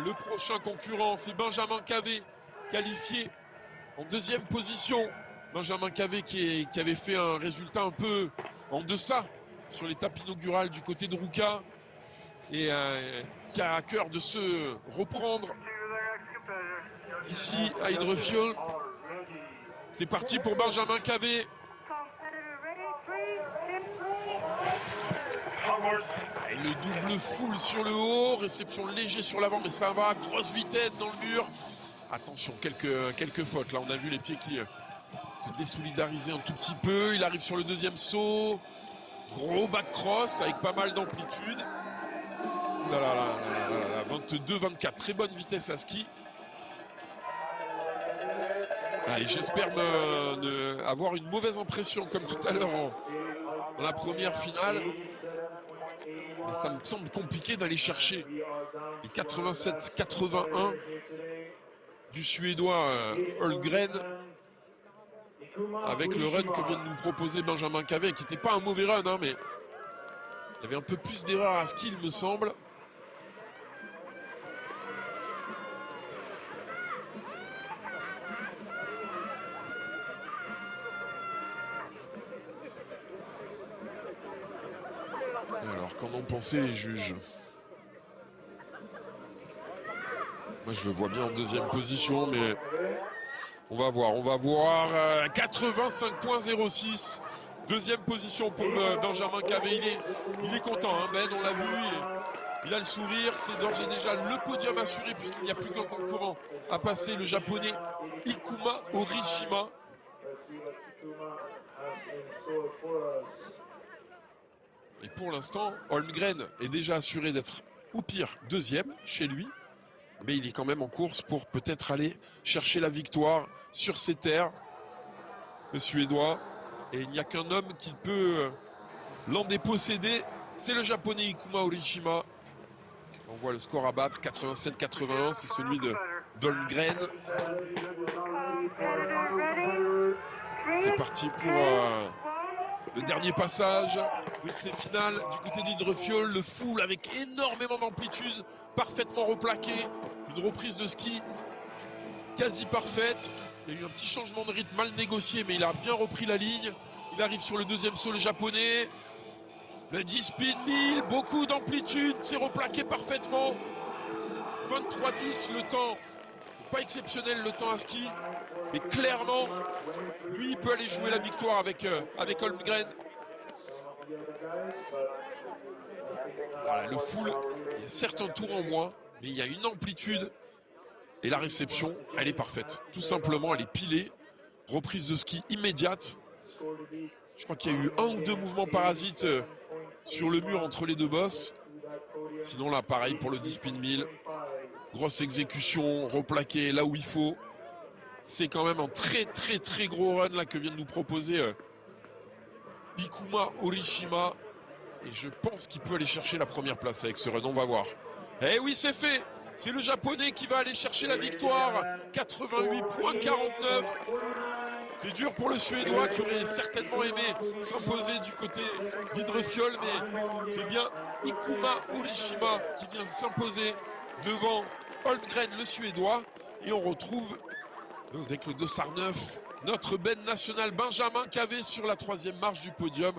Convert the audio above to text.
le prochain concurrent, c'est Benjamin Cavé, qualifié en deuxième position. Benjamin Cavé qui avait fait un résultat un peu en deçà sur l'étape inaugurale du côté de Rouca et qui a à cœur de se reprendre ici à Idrefiol. C'est parti pour Benjamin Cavé. Le double full sur le haut, réception léger sur l'avant, mais ça va, grosse vitesse dans le mur. Attention, quelques fautes. Là, on a vu les pieds qui désolidarisaient un tout petit peu. Il arrive sur le deuxième saut. Gros back cross avec pas mal d'amplitude. Là, 22-24, très bonne vitesse à ski. Et j'espère avoir une mauvaise impression comme tout à l'heure dans la première finale. Mais ça me semble compliqué d'aller chercher les 87-81 du Suédois Holmgren avec le run que vient de nous proposer Benjamin Cavé, qui n'était pas un mauvais run, hein, mais il y avait un peu plus d'erreurs à ski, il me semble. Alors, qu'en ont pensé les juges? Moi, je le vois bien en deuxième position, mais on va voir. 85.06. Deuxième position pour Benjamin Cavé. Il est content, hein, Ben, on l'a vu. Il a le sourire. C'est d'ores et déjà le podium assuré puisqu'il n'y a plus qu'un concurrent à passer, le japonais Ikuma Orishima. Et pour l'instant, Holmgren est déjà assuré d'être au pire deuxième chez lui. Mais il est quand même en course pour peut-être aller chercher la victoire sur ses terres, le Suédois. Et il n'y a qu'un homme qui peut l'en déposséder, c'est le japonais Ikuma Orishima. On voit le score à battre, 87-81, c'est celui d'Holmgren. C'est parti pour le dernier passage de ces finales du côté d'Idrefiol. Le full avec énormément d'amplitude, parfaitement replaqué. Une reprise de ski quasi parfaite. Il y a eu un petit changement de rythme mal négocié, mais il a bien repris la ligne. Il arrive sur le deuxième saut, le japonais. Le 10 spin 1000, beaucoup d'amplitude, c'est replaqué parfaitement. 23-10, le temps, pas exceptionnel le temps à ski, mais clairement, lui, il peut aller jouer la victoire avec Holmgren. Voilà, le full, il y a certains tours en moins, mais il y a une amplitude. Et la réception, elle est parfaite. Tout simplement, elle est pilée. Reprise de ski immédiate. Je crois qu'il y a eu un ou deux mouvements parasites sur le mur entre les deux bosses. Sinon, là, pareil pour le 10 spin 1000. Grosse exécution, replaqué là où il faut. C'est quand même un très gros run là que vient de nous proposer Ikuma Orishima. Et je pense qu'il peut aller chercher la première place avec ce run. On va voir. Eh oui, c'est fait! C'est le japonais qui va aller chercher la victoire. 88.49. C'est dur pour le Suédois qui aurait certainement aimé s'imposer du côté d'Idrefiol, mais c'est bien Ikuma Orishima qui vient de s'imposer devant Holmgren, le Suédois. Et on retrouve avec le dossard 9 notre Ben national Benjamin Cavé sur la troisième marche du podium.